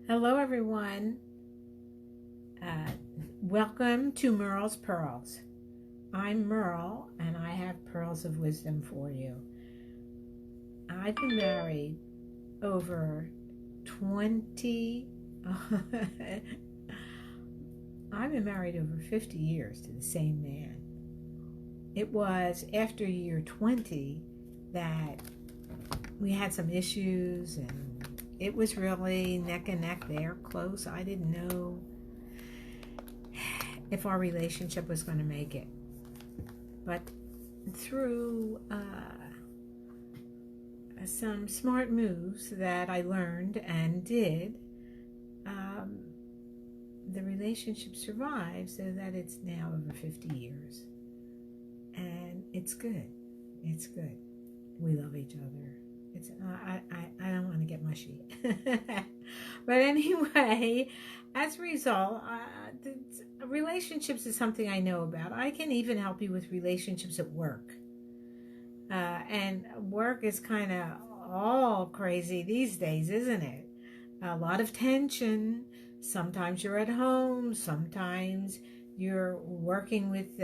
Hello, everyone. Uh, Welcome to Merle's Pearls. I'm Merle, and I have pearls of wisdom for you. I've been married over 20. I've been married over 50 years to the same man. It was after year 20 that we had some issues, and it was really neck and neck there, close. I didn't know if our relationship was going to make it. But through some smart moves that I learned and did, the relationship survived so that it's now over 50 years. And it's good. It's good. We love each other. It's I don't want to get mushy. But anyway, as a result, relationships is something I know about. I can even help you with relationships at work. And work is kind of all crazy these days, isn't it? A lot of tension. Sometimes you're at home. Sometimes you're working with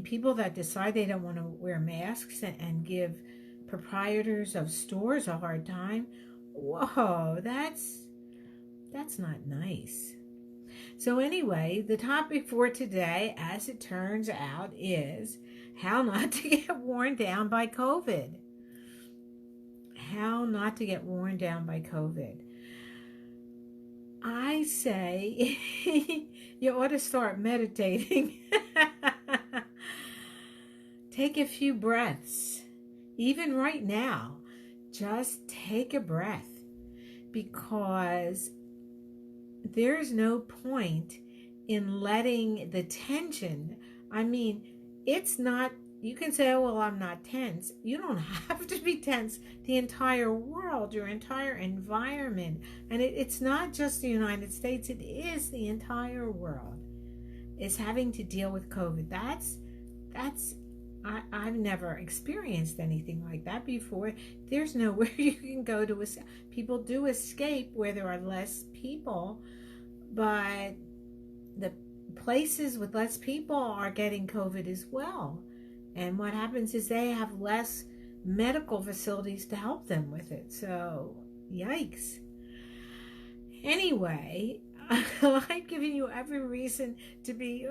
people that decide they don't want to wear masks and give proprietors of stores a hard time. Whoa, that's not nice. So anyway, the topic for today, as it turns out, is how not to get worn down by COVID. How not to get worn down by COVID. I say you ought to start meditating. Take a few breaths. Even right now, just take a breath, because there's no point in letting the tension, it's not, you can say, oh, well, I'm not tense. You don't have to be tense. The entire world, your entire environment, and it's not just the United States, it is the entire world, is having to deal with COVID. I've never experienced anything like that before. There's nowhere you can go to. People do escape where there are less people, but the places with less people are getting COVID as well. And what happens is they have less medical facilities to help them with it. So, yikes. Anyway, I've given you every reason to be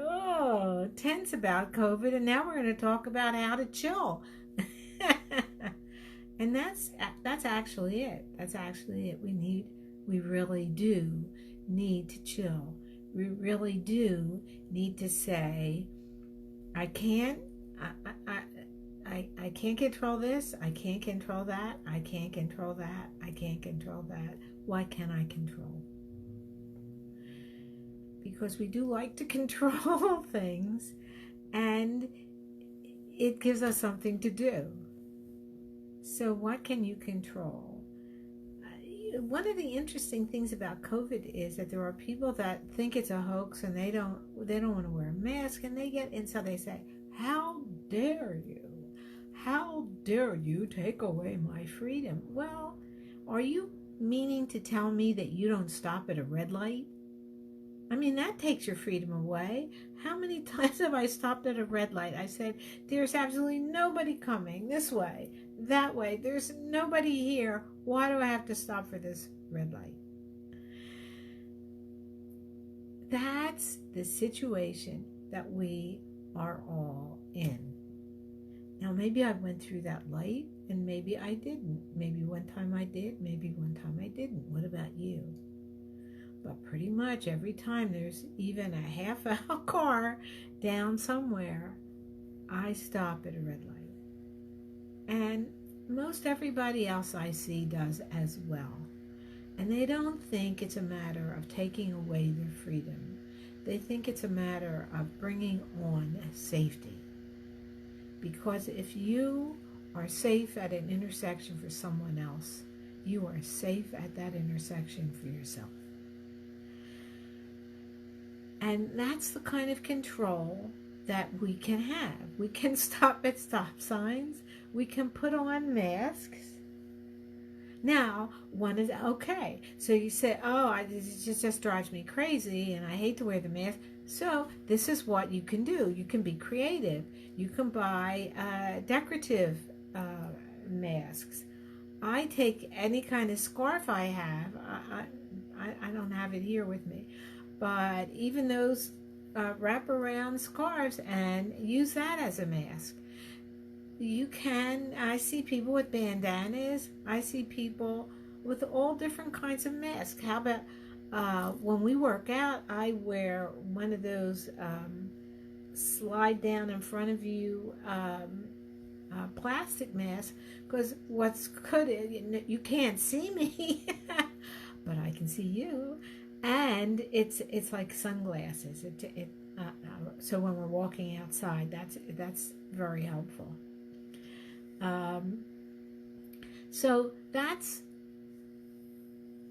tense about COVID, and now we're going to talk about how to chill. And that's actually it. That's actually it. We really do need to chill. We really do need to say, I can't control this. I can't control that. I can't control that. I can't control that. What can I control? Because we do like to control things, and it gives us something to do. So what can you control? One of the interesting things about COVID is that there are people that think it's a hoax, and they don't want to wear a mask, and so they say, how dare you? How dare you take away my freedom? Well, are you meaning to tell me that you don't stop at a red light? That takes your freedom away. How many times have I stopped at a red light? I said, there's absolutely nobody coming this way, that way. There's nobody here. Why do I have to stop for this red light? That's the situation that we are all in. Now, maybe I went through that light, and maybe I didn't. Maybe one time I did, maybe one time I didn't. What about you? But pretty much every time there's even a half-hour car down somewhere, I stop at a red light. And most everybody else I see does as well. And they don't think it's a matter of taking away their freedom. They think it's a matter of bringing on safety. Because if you are safe at an intersection for someone else, you are safe at that intersection for yourself. And that's the kind of control that we can have. We can stop at stop signs. We can put on masks. Now, one is okay. So you say, oh, it just drives me crazy and I hate to wear the mask. So this is what you can do. You can be creative. You can buy decorative masks. I take any kind of scarf I have. I don't have it here with me, but even those wraparound scarves and use that as a mask. You can, I see people with bandanas. I see people with all different kinds of masks. How about when we work out, I wear one of those slide down in front of you plastic masks, because what's good, you can't see me, but I can see you, and it's like sunglasses. So when we're walking outside, that's very helpful. So that's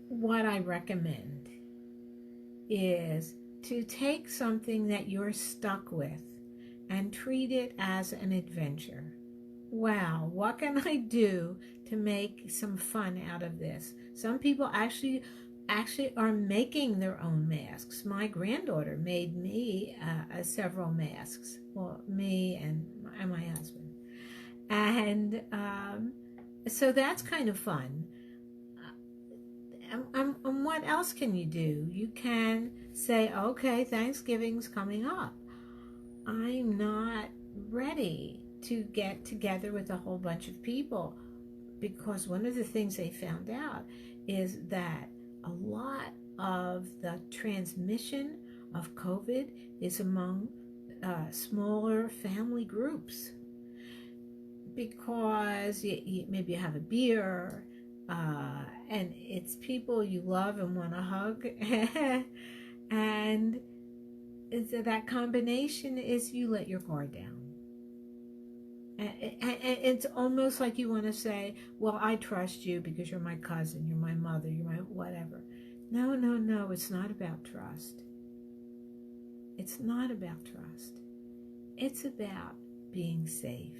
what I recommend, is to take something that you're stuck with and treat it as an adventure. Wow, what can I do to make some fun out of this? Some people actually are making their own masks. My granddaughter made me several masks. Well, me and my husband. And so that's kind of fun. And what else can you do? You can say, okay, Thanksgiving's coming up. I'm not ready to get together with a whole bunch of people, because one of the things they found out is that a lot of the transmission of COVID is among smaller family groups, because maybe you have a beer and it's people you love and want to hug and that combination is you let your guard down. And it's almost like you want to say, well, I trust you because you're my cousin, you're my mother, you're my whatever. No, it's not about trust. It's not about trust. It's about being safe.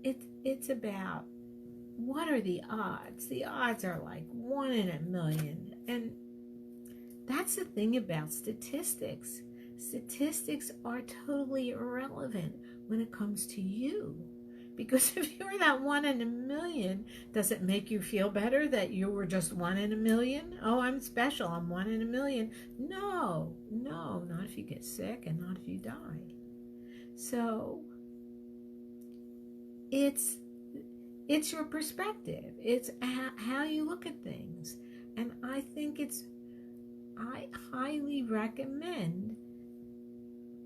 It's about, what are the odds? The odds are like 1 in a million. And that's the thing about statistics. Statistics are totally irrelevant when it comes to you. Because if you're that 1 in a million, does it make you feel better that you were just 1 in a million? Oh, I'm special, I'm 1 in a million. No, not if you get sick and not if you die. So it's your perspective. It's how you look at things. And I think I highly recommend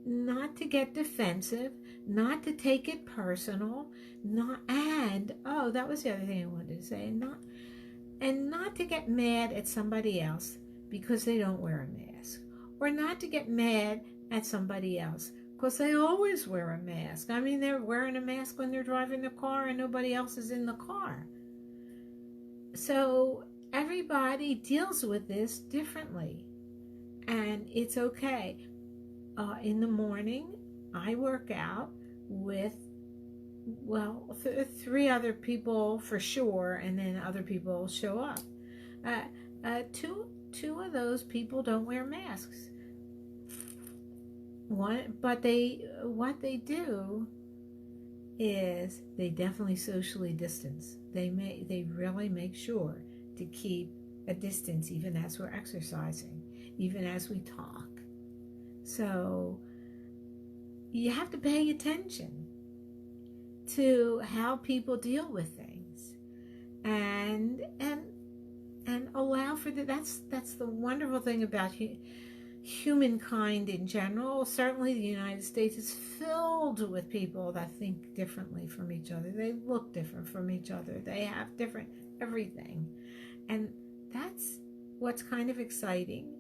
not to get defensive, not to take it personal, that was the other thing I wanted to say, not to get mad at somebody else because they don't wear a mask, or not to get mad at somebody else because they always wear a mask. I mean, they're wearing a mask when they're driving the car and nobody else is in the car. So everybody deals with this differently, and it's okay. In the morning, I work out with, 3 other people for sure, and then other people show up. Two of those people don't wear masks. What they do is they definitely socially distance. They really make sure to keep a distance, even as we're exercising, even as we talk. So you have to pay attention to how people deal with things, and allow for that's the wonderful thing about humankind in general. Certainly the United States is filled with people that think differently from each other. They look different from each other. They have different everything, and that's what's kind of exciting.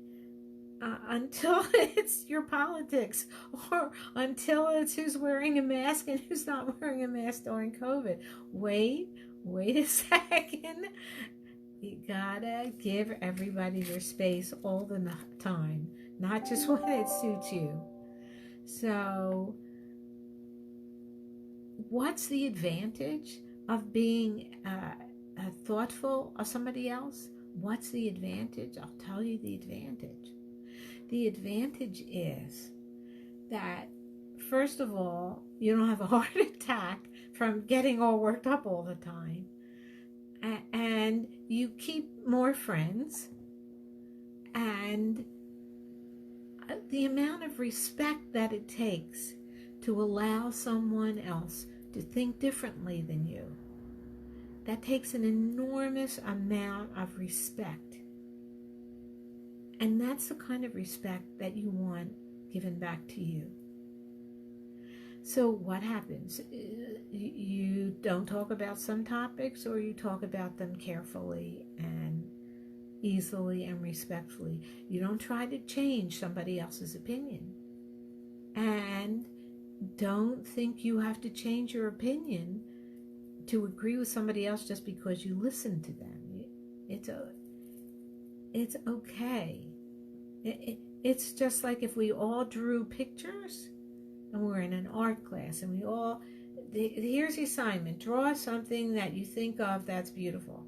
Until it's your politics, or until it's who's wearing a mask and who's not wearing a mask during COVID. Wait a second. You gotta give everybody their space all the time, not just when it suits you. So what's the advantage of being thoughtful of somebody else, what's the advantage? I'll tell you the advantage. The advantage is that, first of all, you don't have a heart attack from getting all worked up all the time. And you keep more friends. And the amount of respect that it takes to allow someone else to think differently than you, that takes an enormous amount of respect. And that's the kind of respect that you want given back to you. So what happens? You don't talk about some topics, or you talk about them carefully and easily and respectfully. You don't try to change somebody else's opinion. And don't think you have to change your opinion to agree with somebody else just because you listen to them. It's okay. It's just like if we all drew pictures and we're in an art class and here's the assignment: draw something that you think of that's beautiful.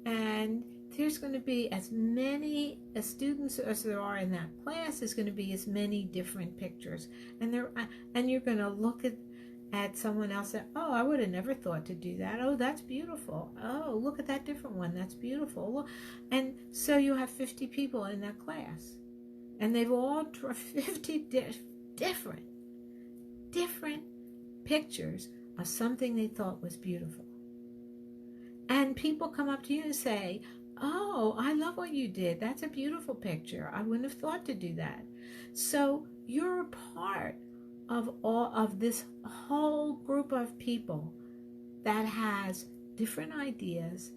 And there's going to be as many students as there are in that class. There's going to be as many different pictures, and you're going to look at someone else and, oh, I would have never thought to do that. Oh, that's beautiful. Oh, look at that different one. That's beautiful. And so you have 50 people in that class, and they've all drawn 50 different pictures of something they thought was beautiful. And people come up to you and say, oh, I love what you did. That's a beautiful picture. I wouldn't have thought to do that. So you're a part of all of this whole group of people that has different ideas,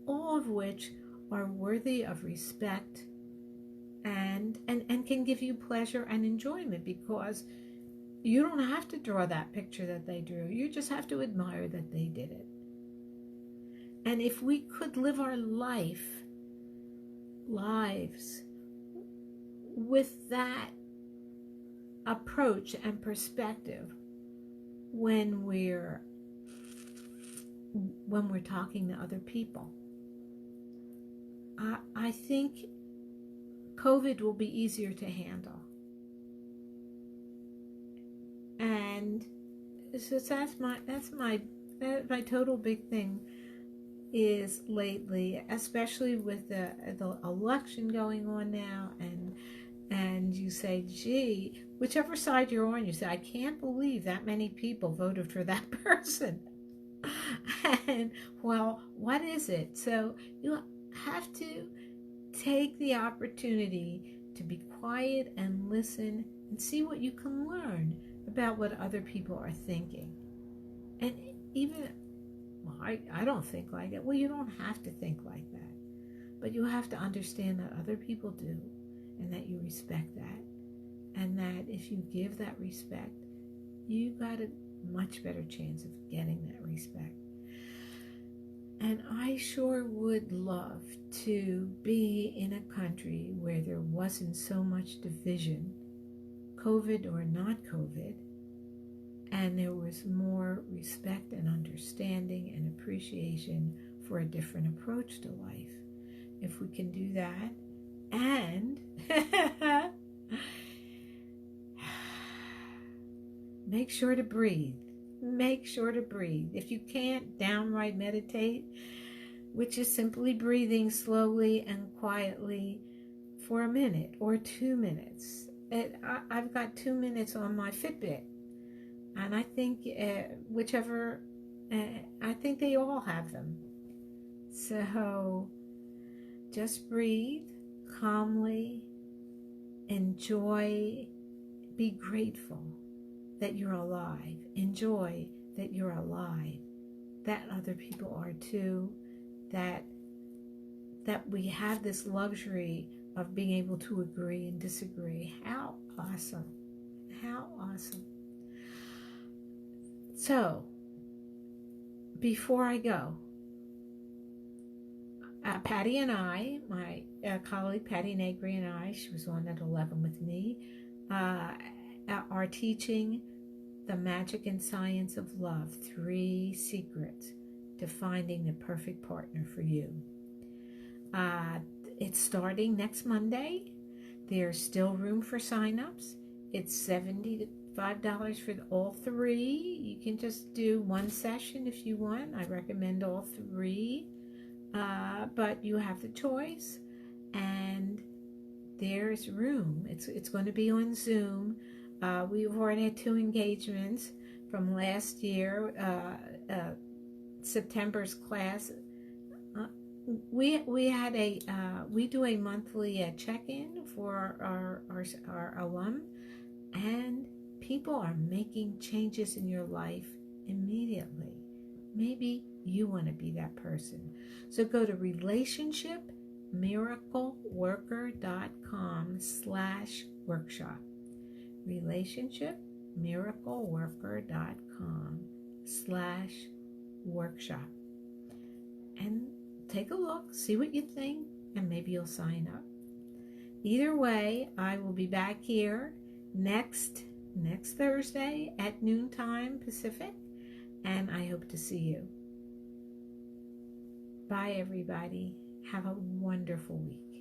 all of which are worthy of respect and can give you pleasure and enjoyment, because you don't have to draw that picture that they drew. You just have to admire that they did it. And if we could live our lives with that approach and perspective when we're talking to other people, I think COVID will be easier to handle. And so that's my total big thing is lately, especially with the election going on now, and you say, gee, whichever side you're on, you say, I can't believe that many people voted for that person. And, well, what is it? So you have to take the opportunity to be quiet and listen and see what you can learn about what other people are thinking. And even, well, I don't think like it. Well, you don't have to think like that. But you have to understand that other people do, and that you respect that. And that if you give that respect, you got a much better chance of getting that respect. And I sure would love to be in a country where there wasn't so much division, COVID or not COVID, and there was more respect and understanding and appreciation for a different approach to life. If we can do that, and make sure to breathe. Make sure to breathe. If you can't downright meditate, which is simply breathing slowly and quietly for a minute or 2 minutes. I've got 2 minutes on my Fitbit. And I think I think they all have them. So just breathe calmly, enjoy, be grateful that you're alive. Enjoy that you're alive, that other people are too, that we have this luxury of being able to agree and disagree. How awesome. How awesome. So, before I go, Patty and I, my colleague Patty Negri and I, she was on at 11 with me, are teaching The Magic and Science of Love, 3 Secrets to finding the perfect partner for you. It's starting next Monday. There's still room for sign-ups. It's $75 for all three. You can just do one session if you want. I recommend all three, but you have the choice, and there's room. It's going to be on Zoom. We've already had 2 engagements from last year. September's class. We do a monthly check-in for our alum, and people are making changes in your life immediately. Maybe you want to be that person. So go to relationshipmiracleworker.com/workshop. relationshipmiracleworker.com/workshop. And take a look, see what you think, and maybe you'll sign up. Either way, I will be back here next Thursday at noontime Pacific, and I hope to see you. Bye, everybody. Have a wonderful week.